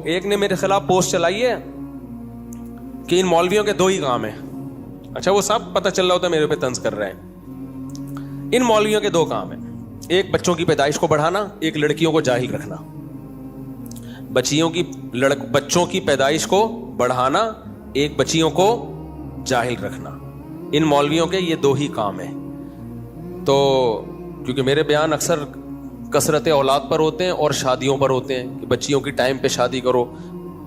ایک نے میرے خلاف پوسٹ چلائی ہے کہ ان مولویوں کے دو ہی کام ہیں. اچھا وہ سب پتہ چل رہا ہوتا ہے میرے پہ طنز کر رہے ہیں. ان مولویوں کے دو کام ہیں, ایک بچوں کی پیدائش کو بڑھانا, ایک لڑکیوں کو جاہل رکھنا. بچوں کی پیدائش کو بڑھانا, ایک بچیوں کو جاہل رکھنا. ان مولویوں کے یہ دو ہی کام ہیں. تو کیونکہ میرے بیان اکثر کثرت اولاد پر ہوتے ہیں اور شادیوں پر ہوتے ہیں کہ بچیوں کی ٹائم پہ شادی کرو,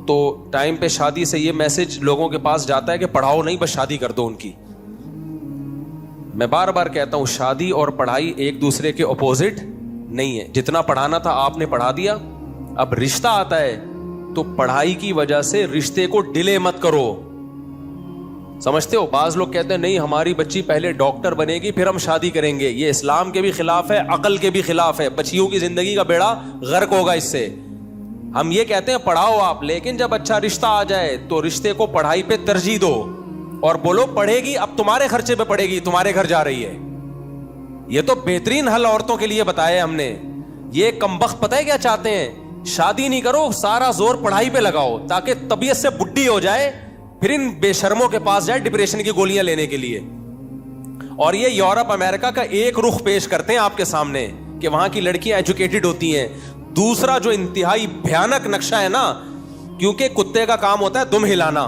تو ٹائم پہ شادی سے یہ میسج لوگوں کے پاس جاتا ہے کہ پڑھاؤ نہیں, بس شادی کر دو ان کی. میں بار بار کہتا ہوں شادی اور پڑھائی ایک دوسرے کے اپوزٹ نہیں ہے. جتنا پڑھانا تھا آپ نے پڑھا دیا, اب رشتہ آتا ہے تو پڑھائی کی وجہ سے رشتے کو ڈیلے مت کرو. سمجھتے ہو, بعض لوگ کہتے ہیں نہیں ہماری بچی پہلے ڈاکٹر بنے گی پھر ہم شادی کریں گے. یہ اسلام کے بھی خلاف ہے, عقل کے بھی خلاف ہے. بچیوں کی زندگی کا بیڑا غرق ہوگا اس سے. ہم یہ کہتے ہیں پڑھاؤ آپ, لیکن جب اچھا رشتہ آ جائے تو رشتے کو پڑھائی پہ ترجیح دو اور بولو پڑھے گی, اب تمہارے خرچے پہ پڑھے گی, تمہارے گھر جا رہی ہے. یہ تو بہترین حل عورتوں کے لیے بتایا ہم نے. یہ کمبخت پتہ ہے کیا چاہتے ہیں, شادی نہیں کرو, سارا زور پڑھائی پہ لگاؤ تاکہ طبیعت سے بڈھی ہو جائے, پھر ان بے شرموں کے پاس جائے ڈپریشن کی گولیاں لینے کے لیے. اور یہ یورپ امریکہ کا ایک رخ پیش کرتے ہیں آپ کے سامنے کہ وہاں کی لڑکیاں ایجوکیٹڈ ہوتی ہیں. دوسرا جو انتہائی بھیانک نقشہ ہے نا, کیونکہ کتے کا کام ہوتا ہے دم ہلانا,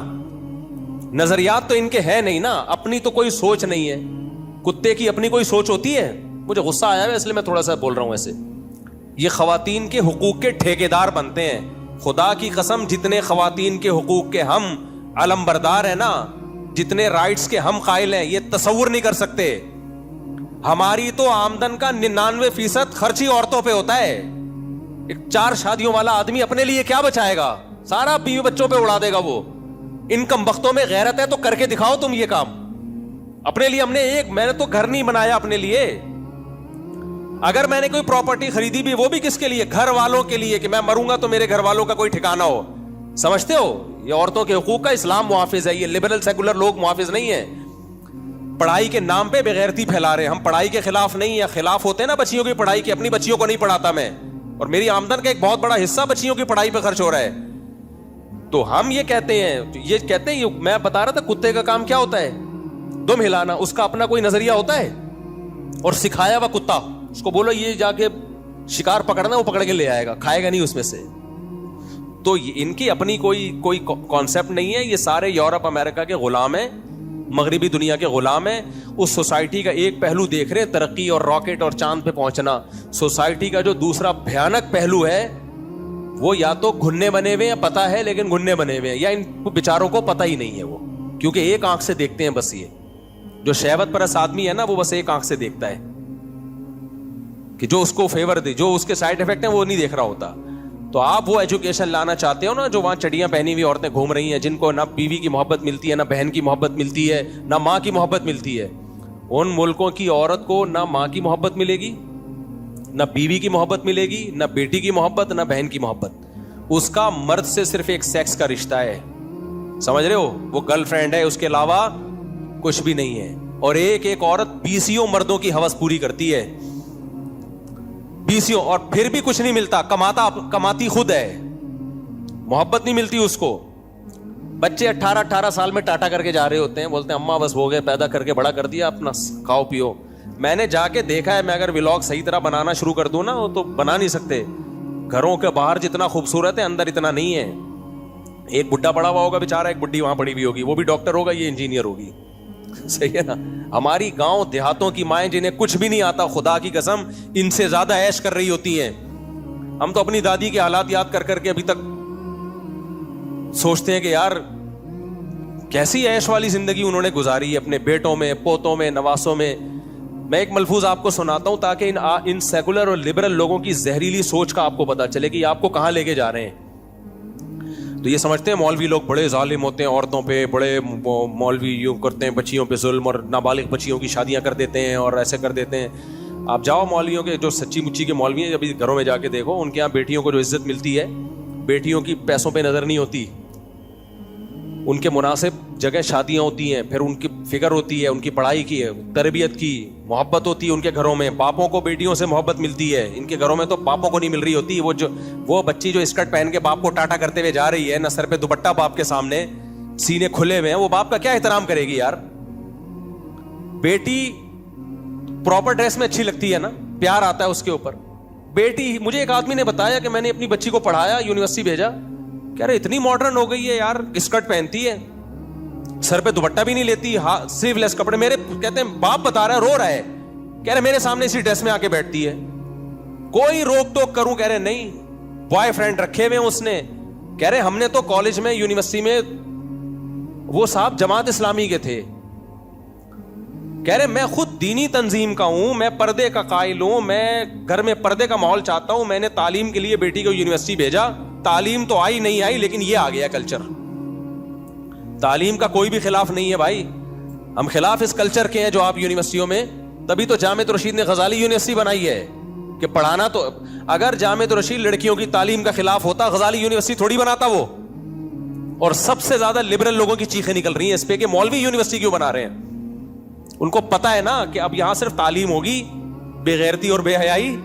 نظریات تو ان کے ہے نہیں نا, اپنی تو کوئی سوچ نہیں ہے. کتے کی اپنی کوئی سوچ ہوتی ہے؟ مجھے غصہ آیا ہے اس لیے میں تھوڑا سا بول رہا ہوں. ایسے یہ خواتین کے حقوق کے ٹھیکیدار بنتے ہیں. خدا کی قسم جتنے خواتین کے حقوق کے ہم علم بردار ہیں نا, جتنے رائٹس کے ہم قائل ہیں, یہ تصور نہیں کر سکتے. ہماری تو آمدن کا 99% خرچ ہی عورتوں پہ ہوتا ہے. ایک 4 شادیوں والا آدمی اپنے لیے کیا بچائے گا؟ سارا بیوی بچوں پہ اڑا دے گا وہ. ان کم بختوں میں غیرت ہے تو کر کے دکھاؤ تم یہ کام اپنے لیے. میں نے تو گھر نہیں بنایا اپنے لیے. اگر میں نے کوئی پراپرٹی خریدی بھی, وہ بھی کس کے لیے؟ گھر والوں کے لیے, کہ میں مروں گا تو میرے گھر والوں کا کوئی ٹھکانہ ہو. سمجھتے ہو, یہ عورتوں کے حقوق کا اسلام محافظ ہے, یہ لبرل سیکولر لوگ محافظ نہیں ہیں. پڑھائی کے نام پہ بغیرتی پھیلا رہے ہیں. ہم پڑھائی کے خلاف نہیں ہیں, خلاف ہوتے ہیں نا بچیوں کی پڑھائی کی. اپنی بچیوں کو نہیں پڑھاتا میں, اور میری آمدن کا ایک بہت بڑا حصہ بچیوں کی پڑھائی پہ خرچ ہو رہا ہے. تو ہم یہ کہتے ہیں میں بتا رہا تھا کتے کا کام کیا ہوتا ہے, دم ہلانا. اس کا اپنا کوئی نظریہ ہوتا ہے, اور سکھایا ہوا کتا, اس کو بولو یہ جا کے شکار پکڑنا, وہ پکڑ کے لے آئے گا, کھائے گا نہیں اس میں سے. تو ان کی اپنی کوئی کانسیپٹ نہیں ہے. یہ سارے یورپ امریکہ کے غلام ہیں, مغربی دنیا کے غلام ہیں. اس سوسائٹی کا ایک پہلو دیکھ رہے ہیں, ترقی اور راکٹ اور چاند پہ پہنچنا. سوسائٹی کا جو دوسرا بھیانک پہلو ہے وہ یا تو گھننے بنے ہوئے ہیں, پتہ ہے لیکن گھننے بنے ہوئے ہیں, یا ان بیچاروں کو پتہ ہی نہیں ہے وہ, کیونکہ ایک آنکھ سے دیکھتے ہیں بس. یہ جو شہوت پرست آدمی ہے نا, وہ بس ایک آنکھ سے دیکھتا ہے کہ جو اس کو فیور دے, جو اس کے سائڈ افیکٹ ہیں وہ نہیں دیکھ رہا ہوتا. تو آپ وہ ایجوکیشن لانا چاہتے ہو نا, جو وہاں چڑیاں پہنی ہوئی عورتیں گھوم رہی ہیں, جن کو نہ بیوی کی محبت ملتی ہے, نہ بہن کی محبت ملتی ہے, نہ ماں کی محبت ملتی ہے. ان ملکوں کی عورت کو نہ ماں کی محبت ملے گی, نہ بیوی کی محبت ملے گی, نہ بیٹی کی محبت, نہ بہن کی محبت. اس کا مرد سے صرف ایک سیکس کا رشتہ ہے, سمجھ رہے ہو, وہ گرل فرینڈ ہے, اس کے علاوہ کچھ بھی نہیں ہے. اور ایک عورت 20 مردوں کی ہوس پوری کرتی ہے, 20, اور پھر بھی کچھ نہیں ملتا. کماتی خود ہے, محبت نہیں ملتی اس کو. بچے 18 سال میں ٹاٹا کر کے جا رہے ہوتے ہیں, بولتے ہیں اماں بس ہو گئے, پیدا کر کے بڑا کر دیا, اپنا کھاؤ پیو. میں نے جا کے دیکھا ہے, میں اگر ولاگ صحیح طرح بنانا شروع کر دوں نا, وہ تو بنا نہیں سکتے. گھروں کے باہر جتنا خوبصورت ہے اندر اتنا نہیں ہے. ایک بڈھا پڑا ہوا ہوگا بیچارہ, ایک بڈھی وہاں پڑی ہوئی ہوگی, وہ بھی ڈاکٹر ہوگا, یہ انجینئر ہوگی. صحیح ہے نا. ہماری گاؤں دیہاتوں کی مائیں جنہیں کچھ بھی نہیں آتا, خدا کی قسم ان سے زیادہ عیش کر رہی ہوتی ہیں. ہم تو اپنی دادی کے حالات یاد کر کر کے ابھی تک سوچتے ہیں کہ یار کیسی عیش والی زندگی انہوں نے گزاری ہے اپنے بیٹوں میں, پوتوں میں, نواسوں میں. میں ایک ملفوظ آپ کو سناتا ہوں تاکہ ان سیکولر اور لبرل لوگوں کی زہریلی سوچ کا آپ کو پتا چلے کہ آپ کو کہاں لے کے جا رہے ہیں. تو یہ سمجھتے ہیں مولوی لوگ بڑے ظالم ہوتے ہیں عورتوں پہ, بڑے مولوی یوں کرتے ہیں بچیوں پہ ظلم, اور نابالغ بچیوں کی شادیاں کر دیتے ہیں اور ایسے کر دیتے ہیں. آپ جاؤ مولویوں کے جو سچی مچی کے مولوی ہیں, ابھی گھروں میں جا کے دیکھو, ان کے یہاں بیٹیوں کو جو عزت ملتی ہے, بیٹیوں کی پیسوں پہ نظر نہیں ہوتی, ان کے مناسب جگہ شادیاں ہوتی ہیں, پھر ان کی فکر ہوتی ہے ان کی پڑھائی کی, تربیت کی, محبت ہوتی ہے ان کے گھروں میں. باپوں کو بیٹیوں سے محبت ملتی ہے, ان کے گھروں میں تو باپوں کو نہیں مل رہی ہوتی. وہ بچی جو اسکرٹ پہن کے باپ کو ٹاٹا کرتے ہوئے جا رہی ہے, نہ سر پہ دوپٹہ باپ کے سامنے, سینے کھلے ہوئے ہیں, وہ باپ کا کیا احترام کرے گی یار. بیٹی پراپر ڈریس میں اچھی لگتی ہے نا, پیار آتا ہے اس کے اوپر. بیٹی, مجھے ایک آدمی نے بتایا کہ میں نے اپنی بچی کو پڑھایا, یونیورسٹی بھیجا, کہہ رہے اتنی ماڈرن ہو گئی ہے یار, اسکرٹ پہنتی ہے, سر پہ دوپٹہ بھی نہیں لیتی, سلیو لیس کپڑے. میرے کہتے ہیں باپ بتا رہا ہے, رو رہا ہے, کہہ رہے میرے سامنے اسی ڈریس میں آ کے بیٹھتی ہے, کوئی روک ٹوک کروں, کہہ رہے نہیں, بوائے فرینڈ رکھے ہوئے اس نے. کہہ رہے ہم نے تو کالج میں, یونیورسٹی میں, وہ صاحب جماعت اسلامی کے تھے. کہہ رہے میں خود دینی تنظیم کا ہوں, میں پردے کا قائل ہوں, میں گھر میں پردے کا ماحول چاہتا ہوں, میں نے تعلیم کے لیے بیٹی کو یونیورسٹی بھیجا, تعلیم تو آئی نہیں آئی, لیکن یہ آ گیا کلچر. تعلیم کا کوئی بھی خلاف نہیں ہے بھائی, ہم خلاف اس کلچر کے ہیں جو آپ یونیورسٹیوں میں. تبھی تو جامعۃ الرشید نے غزالی یونیورسٹی بنائی ہے کہ پڑھانا. تو اگر جامعۃ الرشید لڑکیوں کی تعلیم کا خلاف ہوتا, غزالی یونیورسٹی تھوڑی بناتا وہ. اور سب سے زیادہ لبرل لوگوں کی چیخیں نکل رہی ہیں اس پہ کہ مولوی یونیورسٹی کیوں بنا رہے ہیں. ان کو پتا ہے نا کہ اب یہاں صرف تعلیم ہوگی, بے غیرتی اور بے حیائی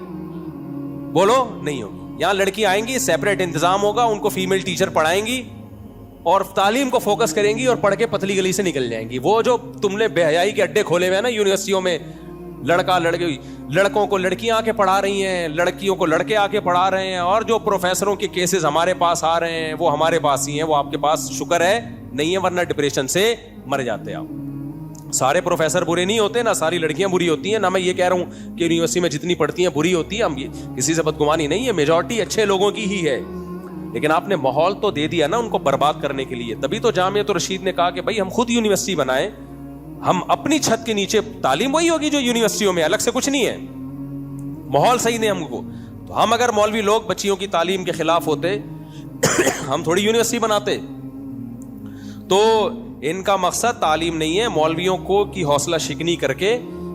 بولو نہیں ہوگی. یہاں لڑکیاں آئیں گی, سیپریٹ انتظام ہوگا, ان کو فیمیل ٹیچر پڑھائیں گی اور تعلیم کو فوکس کریں گی, اور پڑھ کے پتلی گلی سے نکل جائیں گی. وہ جو تم نے بے حیائی کے اڈے کھولے ہوئے ہیں نا یونیورسٹیوں میں, لڑکوں کو لڑکیاں آ کے پڑھا رہی ہیں, لڑکیوں کو لڑکے آ کے پڑھا رہے ہیں, اور جو پروفیسروں کے کیسز ہمارے پاس آ رہے ہیں وہ ہمارے پاس ہی ہیں. وہ آپ کے پاس شکر ہے نہیں ہے, ورنہ ڈپریشن سے مر جاتے آپ. سارے پروفیسر برے نہیں ہوتے, نہ ساری لڑکیاں بری ہوتی ہیں, نہ میں یہ کہہ رہا ہوں کہ یونیورسٹی میں جتنی پڑھتی ہیں بری ہوتی ہیں. ہم کسی سے بدگمانی نہیں ہے, میجورٹی اچھے لوگوں کی ہی ہے, لیکن آپ نے ماحول تو دے دیا نا ان کو برباد کرنے کے لیے. تبھی تو جامعۃ الرشید نے کہا کہ بھائی ہم خود یونیورسٹی بنائیں, ہم اپنی چھت کے نیچے تعلیم وہی ہوگی جو یونیورسٹیوں میں, الگ سے کچھ نہیں ہے. ماحول صحیح نہیں ہم کو. تو ہم اگر مولوی لوگ بچیوں کی تعلیم کے خلاف ہوتے, ہم تھوڑی یونیورسٹی بناتے. تو ان کا مقصد تعلیم نہیں ہے, مولویوں کو کی حوصلہ شکنی کر کے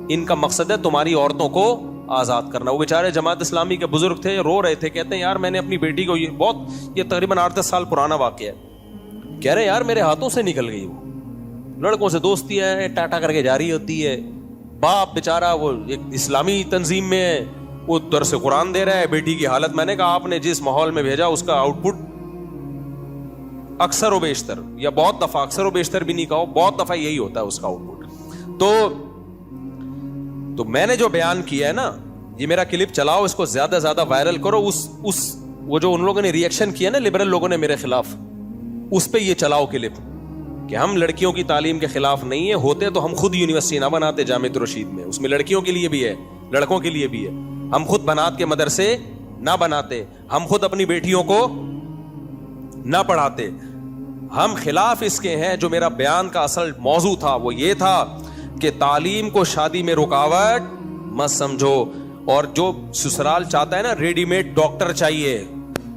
ان کا مقصد ہے تمہاری عورتوں کو آزاد کرنا. وہ بیچارے جماعت اسلامی کے بزرگ تھے, رو رہے تھے, کہتے ہیں یار میں نے اپنی بیٹی کو, یہ تقریباً 8-10 سال پرانا واقعہ ہے, کہہ رہے یار میرے ہاتھوں سے نکل گئی, وہ لڑکوں سے دوستی ہے, ٹاٹا کر کے جاری ہوتی ہے. باپ بیچارہ وہ ایک اسلامی تنظیم میں ہے, وہ درس قرآن دے رہا ہے, بیٹی کی حالت, میں نے کہا آپ نے جس ماحول میں بھیجا اس کا آؤٹ پٹ اکثر و بیشتر, یا بہت دفعہ, اکثر و بیشتر بھی نہیں کہو, بہت دفعہ یہی ہوتا ہے اس کا آؤٹ پٹ. تو میں نے جو بیان کیا ہے نا, یہ میرا کلپ چلاؤ, اس کو زیادہ زیادہ وائرل کرو. وہ جو ان لوگوں نے ریئیکشن کیا نا لبرل لوگوں نے میرے خلاف, اس پہ یہ چلاؤ کلپ کہ ہم لڑکیوں کی تعلیم کے خلاف نہیں ہے, ہوتے تو ہم خود یونیورسٹی نہ بناتے جامعۃ الرشید میں. اس میں لڑکیوں کے لیے بھی ہے, لڑکوں کے لیے بھی ہے. ہم خود بنات کے مدرسے نہ بناتے, ہم خود اپنی بیٹیوں کو نہ پڑھاتے. ہم خلاف اس کے ہیں. جو میرا بیان کا اصل موضوع تھا وہ یہ تھا کہ تعلیم کو شادی میں رکاوٹ مت سمجھو. اور جو سسرال چاہتا ہے نا ریڈی میڈ ڈاکٹر چاہیے,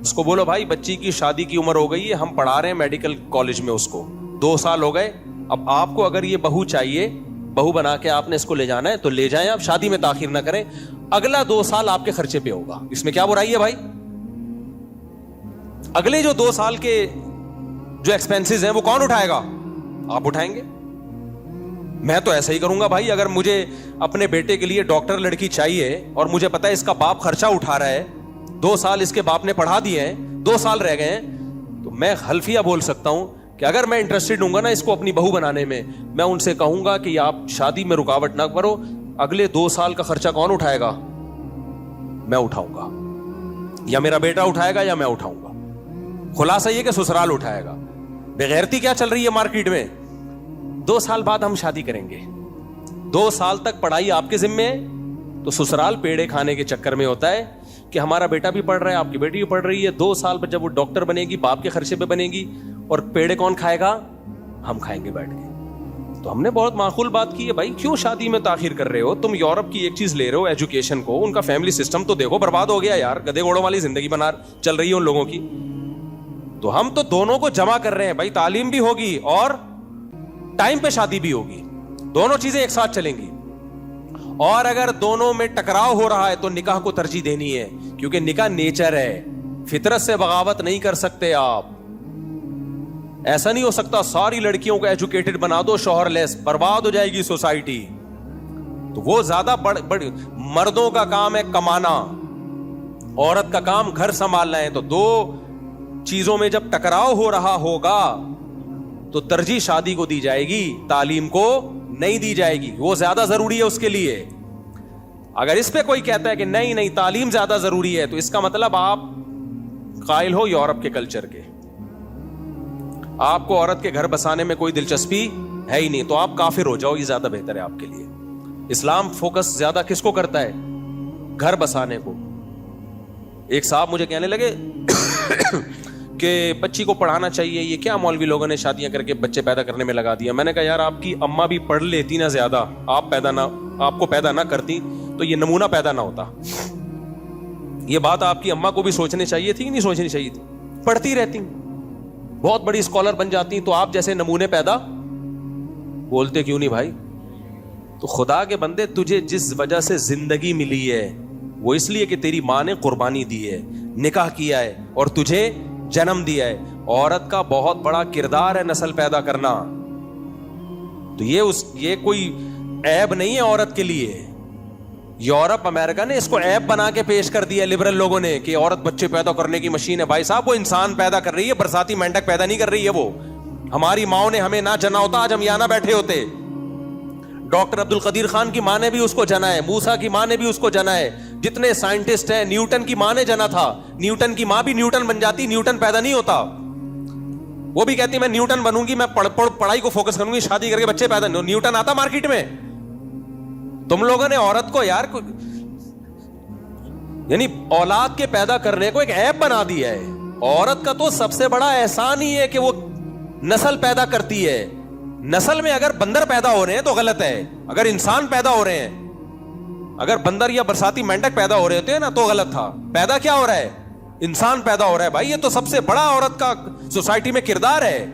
اس کو بولو بھائی بچی کی شادی کی عمر ہو گئی ہے, ہم پڑھا رہے ہیں میڈیکل کالج میں, اس کو 2 سال ہو گئے, اب آپ کو اگر یہ بہو چاہیے, بہو بنا کے آپ نے اس کو لے جانا ہے تو لے جائیں آپ, شادی میں تاخیر نہ کریں. اگلا 2 سال آپ کے خرچے پہ ہوگا, اس میں کیا برائی ہے بھائی. اگلے جو 2 سال کے جو ایکسپینسز ہیں وہ کون اٹھائے گا؟ آپ اٹھائیں گے. میں تو ایسا ہی کروں گا بھائی. اگر مجھے اپنے بیٹے کے لیے ڈاکٹر لڑکی چاہیے اور مجھے پتا ہے اس کا باپ خرچہ اٹھا رہا ہے, 2 سال اس کے باپ نے پڑھا دیے ہیں, 2 سال رہ گئے ہیں, تو میں حلفیہ بول سکتا ہوں کہ اگر میں انٹرسٹڈ ہوں گا نا اس کو اپنی بہو بنانے میں, میں ان سے کہوں گا کہ آپ شادی میں رکاوٹ نہ کرو, اگلے 2 سال کا خرچہ کون اٹھائے گا؟ میں اٹھاؤں گا, یا میرا بیٹا اٹھائے گا یا میں اٹھاؤں گا. خلاصہ یہ کہ سسرال اٹھائے گا. بغیرتی کیا چل رہی ہے مارکیٹ میں, 2 سال بعد ہم شادی کریں گے, 2 سال تک پڑھائی آپ کے ذمے ہے. تو سسرال پیڑے کھانے کے چکر میں ہوتا ہے کہ ہمارا بیٹا بھی پڑھ رہا ہے, آپ کی بیٹی بھی پڑھ رہی ہے, 2 سال پر جب وہ ڈاکٹر بنے گی باپ کے خرچے پہ بنے گی, اور پیڑے کون کھائے گا؟ ہم کھائیں گے بیٹھ کے. تو ہم نے بہت معقول بات کی ہے بھائی, کیوں شادی میں تاخیر کر رہے ہو؟ تم یورپ کی ایک چیز لے رہے ہو, ایجوکیشن کو, ان کا فیملی سسٹم تو دیکھو, برباد ہو گیا یار, گدے گھوڑوں والی زندگی بنا چل رہی ہے ان لوگوں کی. تو ہم تو دونوں کو جمع کر رہے ہیں بھائی, تعلیم بھی ہوگی اور ٹائم پہ شادی بھی ہوگی, دونوں چیزیں ایک ساتھ چلیں گی. اور اگر دونوں میں ٹکراؤ ہو رہا ہے تو نکاح کو ترجیح دینی ہے, کیونکہ نکاح نیچر ہے, فطرت سے بغاوت نہیں کر سکتے آپ. ایسا نہیں ہو سکتا ساری لڑکیوں کو ایجوکیٹڈ بنا دو شوہر لیس, برباد ہو جائے گی سوسائٹی. تو وہ زیادہ بڑی مردوں کا کام ہے کمانا, عورت کا کام گھر سنبھالنا ہے. تو دو چیزوں میں جب ٹکراؤ ہو رہا ہوگا تو ترجیح شادی کو دی جائے گی, تعلیم کو نہیں دی جائے گی. وہ زیادہ ضروری ہے اس کے لیے. اگر اس پہ کوئی کہتا ہے کہ نہیں نہیں تعلیم زیادہ ضروری ہے, تو اس کا مطلب آپ قائل ہو یورپ کے کلچر کے. آپ کو عورت کے گھر بسانے میں کوئی دلچسپی ہے ہی نہیں, تو آپ کافر ہو جاؤ, یہ زیادہ بہتر ہے آپ کے لیے. اسلام فوکس زیادہ کس کو کرتا ہے؟ گھر بسانے کو. ایک صاحب مجھے کہنے لگے کہ بچی کو پڑھانا چاہیے, یہ کیا مولوی لوگوں نے شادیاں کر کے بچے پیدا کرنے میں لگا دیا. میں نے کہا یار آپ کی اماں بھی پڑھ لیتی نا زیادہ, آپ کو پیدا نہ کرتی تو یہ نمونہ پیدا نہ ہوتا. یہ بات آپ کی اماں کو بھی سوچنی چاہیے تھی کہ نہیں سوچنی چاہیے تھی؟ پڑھتی رہتی, بہت بڑی اسکالر بن جاتی, تو آپ جیسے نمونے پیدا بولتے کیوں نہیں بھائی؟ تو خدا کے بندے, تجھے جس وجہ سے زندگی ملی ہے وہ اس لیے کہ تیری ماں نے قربانی دی ہے, نکاح کیا ہے اور تجھے جنم دیا ہے. عورت کا بہت بڑا کردار ہے نسل پیدا کرنا. تو یہ کوئی عیب نہیں ہے عورت کے لیے. یورپ امریکہ نے اس کو عیب بنا کے پیش کر دیا لبرل لوگوں نے کہ عورت بچے پیدا کرنے کی مشین ہے. بھائی صاحب وہ انسان پیدا کر رہی ہے, برساتی مینڈک پیدا نہیں کر رہی ہے. وہ ہماری ماؤں نے ہمیں نہ جنا ہوتا, آج ہم یہاں نہ بیٹھے ہوتے. ڈاکٹر عبد القدیر خان کی ماں نے بھی اس کو جنا ہے, موسیٰ کی ماں نے بھی اس کو جنا ہے, جتنے سائنٹسٹ ہیں, نیوٹن کی ماں نے جنا تھا, نیوٹن کی ماں بھی نیوٹن بن جاتی, نیوٹن پیدا نہیں ہوتا. وہ بھی کہتی میں نیوٹن بنوں گی, میں پڑھائی کو فوکس کروں گی, شادی کر کے بچے پیدا نہیں. نیوٹن آتا مارکیٹ میں. تم لوگوں نے عورت کو یار یعنی اولاد کے پیدا کرنے کو ایک عیب بنا دیا ہے. عورت کا تو سب سے بڑا احسان ہی ہے کہ وہ نسل پیدا کرتی ہے. نسل میں اگر بندر پیدا ہو رہے ہیں تو غلط ہے, اگر انسان پیدا ہو رہے ہیں, اگر بندر یا برساتی مینڈک پیدا ہو رہے ہوتے ہیں نا تو غلط تھا. پیدا کیا ہو رہا ہے؟ انسان پیدا ہو رہا ہے بھائی. یہ تو سب سے بڑا عورت کا سوسائٹی میں کردار ہے.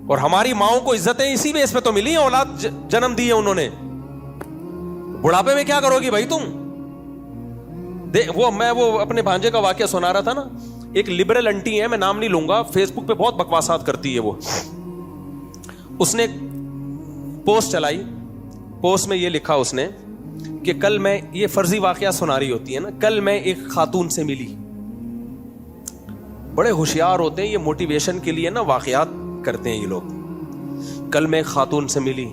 اور ہماری ماؤں کو عزتیں اسی بیس پہ تو ملی ہیں, اولاد جنم دی ہے انہوں نے. بڑھاپے میں کیا کرو گی بھائی تم؟ میں اپنے بھانجے کا واقعہ سنا رہا تھا نا. ایک لبرل انٹی ہے, میں نام نہیں لوں گا, فیس بک پہ بہت بکواسات کرتی ہے وہ. اس نے پوسٹ چلائی, پوسٹ میں یہ لکھا اس نے کہ کل میں, یہ فرضی واقعہ سنا رہی ہوتی ہے نا, کل میں ایک خاتون سے ملی. بڑے ہوشیار ہوتے ہیں یہ, موٹیویشن کے لیے نا واقعات کرتے ہیں یہ لوگ. کل میں ایک خاتون سے ملی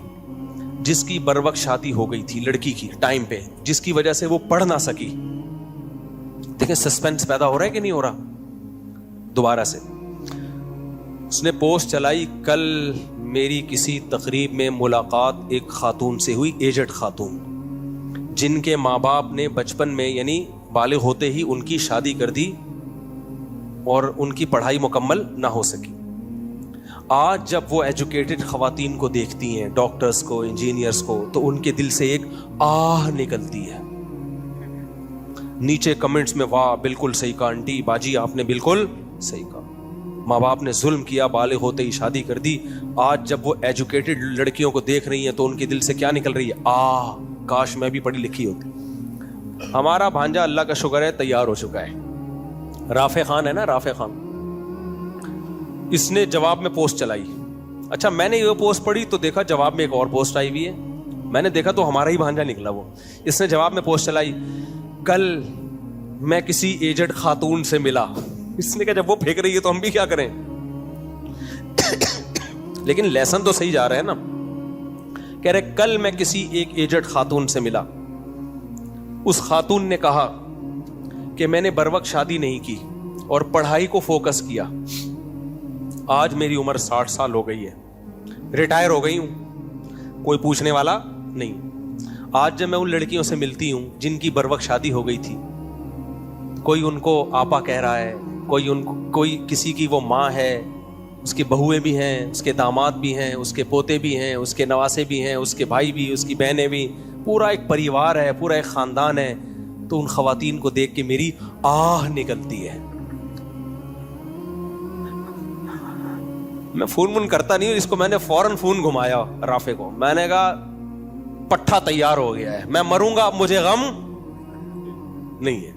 جس کی بروقت شادی ہو گئی تھی, لڑکی کی ٹائم پہ, جس کی وجہ سے وہ پڑھ نہ سکی. دیکھیں سسپینس پیدا ہو رہا ہے کہ نہیں ہو رہا. دوبارہ سے اس نے پوسٹ چلائی, کل میری کسی تقریب میں ملاقات ایک خاتون سے ہوئی, ایجڈ خاتون, جن کے ماں باپ نے بچپن میں یعنی بالغ ہوتے ہی ان کی شادی کر دی اور ان کی پڑھائی مکمل نہ ہو سکی. آج جب وہ ایجوکیٹڈ خواتین کو دیکھتی ہیں, ڈاکٹرز کو, انجینئرز کو, تو ان کے دل سے ایک آہ نکلتی ہے. نیچے کمنٹس میں واہ بالکل صحیح کہا آنٹی, باجی آپ نے بالکل صحیح کہا, ماں باپ نے ظلم کیا, بالغ ہوتے ہی شادی کر دی. آج جب وہ ایجوکیٹڈ لڑکیوں کو دیکھ رہی ہیں تو ان کے دل سے کیا نکل رہی ہے؟ آہ کاش میں بھی پڑھی لکھی ہوتی. ہمارا بھانجا اللہ کا شکر ہے تیار ہو چکا ہے. رافع خان ہے نا, رافع خان, اس نے جواب میں پوسٹ چلائی. اچھا میں نے یہ پوسٹ پڑھی تو دیکھا جواب میں ایک اور پوسٹ آئی ہوئی ہے. میں نے دیکھا تو ہمارا ہی بھانجا نکلا وہ. اس نے جواب میں پوسٹ چلائی, کل میں کسی ایجڈ خاتون سے ملا. اس نے کہا جب وہ پھینک رہی ہے تو ہم بھی کیا کریں. لیکن لیسن تو صحیح جا رہا ہے نا. کہہ رہے کل میں کسی ایک ایجڈ خاتون سے ملا, اس خاتون نے کہا کہ میں نے بروقت شادی نہیں کی اور پڑھائی کو فوکس کیا. آج میری عمر 60 سال ہو گئی ہے, ریٹائر ہو گئی ہوں, کوئی پوچھنے والا نہیں. آج جب میں ان لڑکیوں سے ملتی ہوں جن کی بروقت شادی ہو گئی تھی, کوئی ان کو آپا کہہ رہا ہے, کوئی کسی کی وہ ماں ہے, اس کی بہویں بھی ہیں, اس کے داماد بھی ہیں, اس کے پوتے بھی ہیں, اس کے نواسے بھی ہیں, اس کے بھائی بھی, اس کی بہنیں بھی, پورا ایک پریوار ہے, پورا ایک خاندان ہے. تو ان خواتین کو دیکھ کے میری آہ نکلتی ہے. میں فون کرتا نہیں ہوں اس کو, میں نے فوراً فون گھمایا رافع کو. میں نے کہا پٹھا تیار ہو گیا ہے, میں مروں گا, اب مجھے غم نہیں ہے.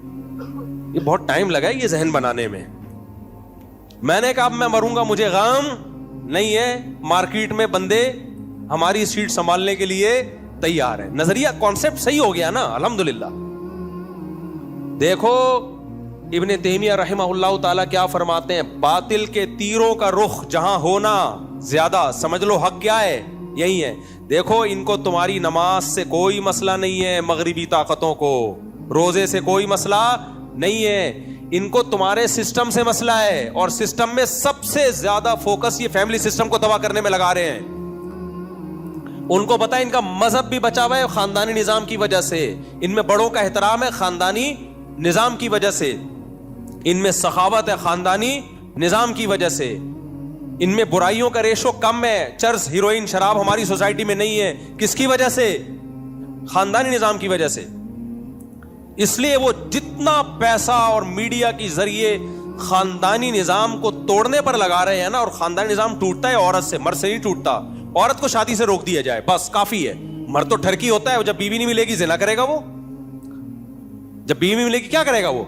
یہ بہت ٹائم لگا ہے یہ ذہن بنانے میں. میں نے کہا اب میں مروں گا مجھے غم نہیں ہے, مارکیٹ میں بندے ہماری سیٹ سنبھالنے کے لیے تیار ہیں. نظریہ کانسیپٹ صحیح ہو گیا نا الحمدللہ. دیکھو ابن تیمیہ رحمہ اللہ تعالیٰ کیا فرماتے ہیں, باطل کے تیروں کا رخ جہاں ہونا زیادہ, سمجھ لو حق کیا ہے, یہی ہے. دیکھو ان کو تمہاری نماز سے کوئی مسئلہ نہیں ہے, مغربی طاقتوں کو روزے سے کوئی مسئلہ نہیں ہے, ان کو تمہارے سسٹم سے مسئلہ ہے, اور سسٹم میں سب سے زیادہ فوکس یہ فیملی سسٹم کو تباہ کرنے میں لگا رہے ہیں. ان کو پتا ہے ان کا مذہب بھی بچا ہوا ہے خاندانی نظام کی وجہ سے, ان میں بڑوں کا احترام ہے خاندانی نظام کی وجہ سے, ان میں سخاوت ہے خاندانی نظام کی وجہ سے, ان میں برائیوں کا ریشو کم ہے, چرس ہیروئن شراب ہماری سوسائٹی میں نہیں ہے. کس کی وجہ سے؟ خاندانی نظام کی وجہ سے. اس لیے وہ جتنا پیسہ اور میڈیا کے ذریعے خاندانی نظام کو توڑنے پر لگا رہے ہیں نا, اور خاندانی نظام ٹوٹتا ہے عورت سے, مرد سے نہیں ٹوٹتا. عورت کو شادی سے روک دیا جائے بس کافی ہے. مرد تو ٹھرکی ہوتا ہے, جب بیوی نہیں ملے گی زنا کرے گا وہ, جب بیوی ملے گی کیا کرے گا وہ.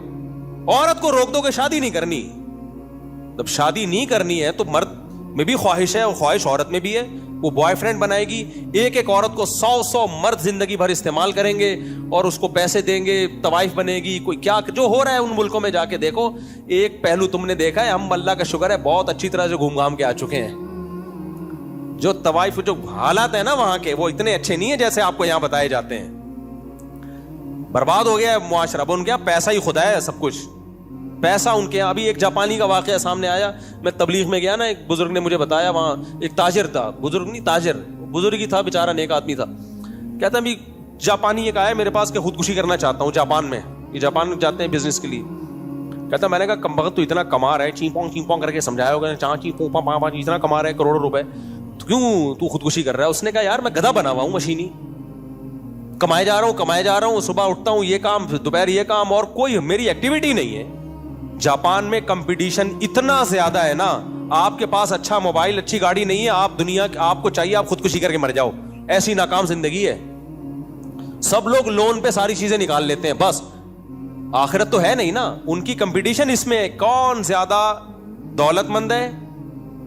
عورت کو روک دو کہ شادی نہیں کرنی, جب شادی نہیں کرنی ہے تو مرد میں بھی خواہش ہے اور خواہش عورت میں بھی ہے, وہ بوائے فرینڈ بنائے گی, ایک ایک عورت کو 100 مرد زندگی بھر استعمال کریں گے اور اس کو پیسے دیں گے, طوائف بنے گی. کوئی کیا جو ہو رہا ہے ان ملکوں میں جا کے دیکھو. ایک پہلو تم نے دیکھا ہے, ہم اللہ کا شکر ہے بہت اچھی طرح سے گھوم گھام کے آ چکے ہیں. جو طوائف جو حالات ہیں نا وہاں کے, وہ اتنے اچھے نہیں ہیں جیسے آپ کو یہاں بتائے جاتے ہیں. برباد ہو گیا ہے معاشرہ. اب ان کے یہاں پیسہ ہی خدا ہے, سب کچھ پیسہ ان کے. ابھی ایک جاپانی کا واقعہ سامنے آیا, میں تبلیغ میں گیا نا, ایک بزرگ نے مجھے بتایا, وہاں ایک تاجر تھا, بزرگ نہیں تاجر, بزرگ ہی تھا بیچارہ, نیک آدمی تھا. کہتا ہے جاپانی ایک آیا میرے پاس کہ خودکشی کرنا چاہتا ہوں جاپان میں, یہ جاپان جاتے ہیں بزنس کے لیے. کہتا میں نے کہا کمبخت تو اتنا کما رہا ہے, چیپوں کر کے سمجھایا ہوگا, چاچی پوپا پاپا اتنا کما رہا ہے کروڑوں روپے, تو کیوں تو خودکشی کر رہا ہے. اس نے کہا یار میں گدھا بنا ہوا ہوں, مشینی کمائے جا رہا ہوں, صبح اٹھتا ہوں یہ کام, دوپہر یہ کام, اور کوئی میری ایکٹیویٹی نہیں ہے. جاپان میں کمپٹیشن اتنا زیادہ ہے نا, آپ کے پاس اچھا موبائل اچھی گاڑی نہیں ہے, آپ کو چاہیے آپ خودکشی کر کے مر جاؤ, ایسی ناکام زندگی ہے. سب لوگ لون پہ ساری چیزیں نکال لیتے ہیں, بس آخرت تو ہے نہیں نا. ان کی کمپٹیشن اس میں کون زیادہ دولت مند ہے,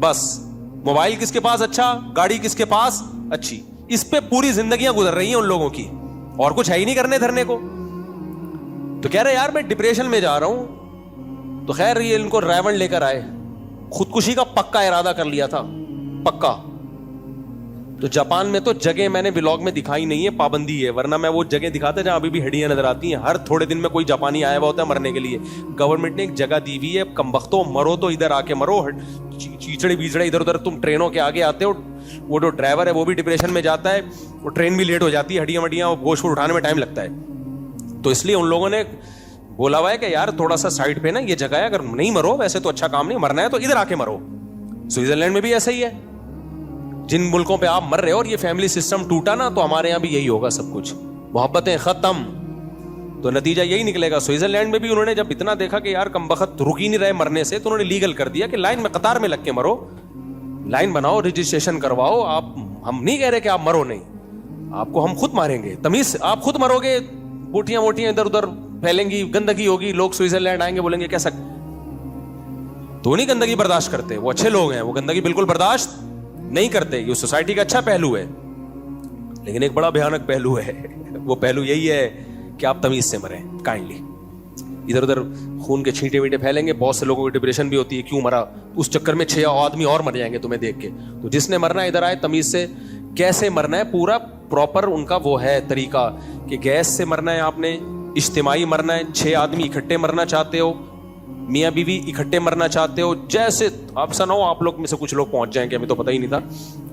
بس موبائل کس کے پاس اچھا, گاڑی کس کے پاس اچھی, اس پہ پوری زندگیاں گزر رہی ہیں ان لوگوں کی, اور کچھ ہے ہی نہیں کرنے دھرنے کو. تو کہہ رہے یار میں ڈپریشن میں جا رہا ہوں. تو خیر یہ ان کو ریون لے کر آئے, خودکشی کا پکا ارادہ کر لیا تھا, پکا. تو جاپان میں تو جگہ میں نے ولاگ میں دکھائی نہیں ہے, پابندی ہے, ورنہ میں وہ جگہ دکھاتا جہاں ابھی بھی ہڈیاں نظر آتی ہیں. ہر تھوڑے دن میں کوئی جاپانی آیا ہوا ہوتا ہے مرنے کے لیے. گورنمنٹ نے ایک جگہ دی ہوئی ہے, کمبختوں مرو تو ادھر آ کے مرو, چیچڑے بیچڑے ادھر ادھر تم ٹرینوں کے آگے آتے ہو. وہ جو ڈرائیور ہے وہ بھی ڈپریشن میں جاتا ہے, وہ ٹرین بھی لیٹ ہو جاتی ہے, ہڈیاں وڈیاں گوشت کو اٹھانے میں ٹائم لگتا ہے. تو اس لیے ان لوگوں نے بولا ہوا ہے کہ یار تھوڑا سا سائڈ پہ نا یہ جگہ ہے, اگر نہیں مرو ویسے تو اچھا کام نہیں, مرنا ہے تو ادھر آ کے مرو. سوئٹزرلینڈ میں بھی ایسا ہی ہے, جن ملکوں پہ آپ مر رہے ہو اور یہ فیملی سسٹم ٹوٹا نا, تو ہمارے یہاں بھی یہی ہوگا, سب کچھ محبتیں ختم, تو نتیجہ یہی نکلے گا. سوئٹزرلینڈ میں بھی انہوں نے جب اتنا دیکھا کہ یار کمبخت رک ہی نہیں رہے مرنے سے, تو انہوں نے لیگل کر دیا کہ لائن میں قطار میں لگ کے مرو, لائن بناؤ, رجسٹریشن کرواؤ. آپ ہم نہیں کہہ رہے کہ آپ مرو نہیں, آپ کو ہم خود ماریں گے, تمیز آپ خود مرو گے, بوٹیاں ووٹیاں ادھر ادھر پھیلیں گی, گندگی ہوگی, لوگ سوئٹزرلینڈ آئیں گے بولیں گے کیسا, تو نہیں گندگی برداشت کرتے, وہ اچھے لوگ ہیں, وہ گندگی بالکل برداشت نہیں کرتے, یہ سوسائٹی کا اچھا پہلو ہے. لیکن ایک بڑا بھیانک پہلو ہے, وہ پہلو یہی ہے کہ آپ تمیز سے مریں کائنڈلی. ادھر ادھر خون کے چھینٹے وینٹے پھیلیں گے, بہت سے لوگوں کی ڈپریشن بھی ہوتی ہے, کیوں مرا, اس چکر میں 6 آدمی اور مر جائیں گے تمہیں دیکھ کے. تو جس نے مرنا ہے ادھر آئے تمیز سے, کیسے مرنا ہے پورا پراپر ان کا وہ ہے طریقہ, کہ گیس سے مرنا ہے آپ نے, اجتماعی مرنا ہے, 6 آدمی اکٹھے مرنا چاہتے ہو, میاں بیوی اکٹھے مرنا چاہتے ہو, جیسے آپ سنا ہو, آپ لوگ میں سے کچھ لوگ پہنچ جائیں گے, ہمیں تو پتہ ہی نہیں تھا,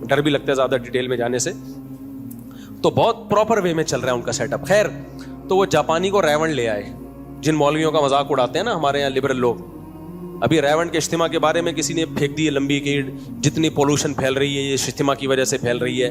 ڈر بھی لگتا ہے زیادہ ڈیٹیل میں جانے سے. تو بہت پراپر وے میں چل رہا ہے ان کا سیٹ اپ. خیر, تو وہ جاپانی کو ریون لے آئے, جن مولویوں کا مذاق اڑاتے ہیں نا ہمارے یہاں لبرل لوگ. ابھی ریون کے اجتماع کے بارے میں کسی نے پھینک دی ہے لمبی کی, جتنی پولوشن پھیل رہی ہے یہ اجتماع کی وجہ سے پھیل رہی ہے.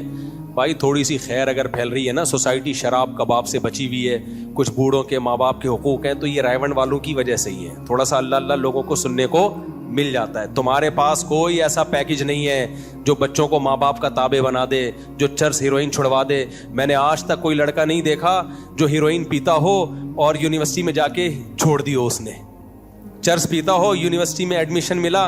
بھائی تھوڑی سی خیر اگر پھیل رہی ہے نا, سوسائٹی شراب کباب سے بچی ہوئی ہے, کچھ بوڑھوں کے ماں باپ کے حقوق ہیں, تو یہ ریون والوں کی وجہ سے ہی ہے. تھوڑا سا اللہ اللہ لوگوں کو سننے کو مل جاتا ہے. تمہارے پاس کوئی ایسا پیکج نہیں ہے جو بچوں کو ماں باپ کا تابع بنا دے, جو چرس ہیروئن چھڑوا دے. میں نے آج تک کوئی لڑکا نہیں دیکھا جو ہیروئن پیتا ہو اور یونیورسٹی میں جا کے چھوڑ دی ہو, اس نے چرس پیتا ہو, یونیورسٹی میں ایڈمیشن ملا,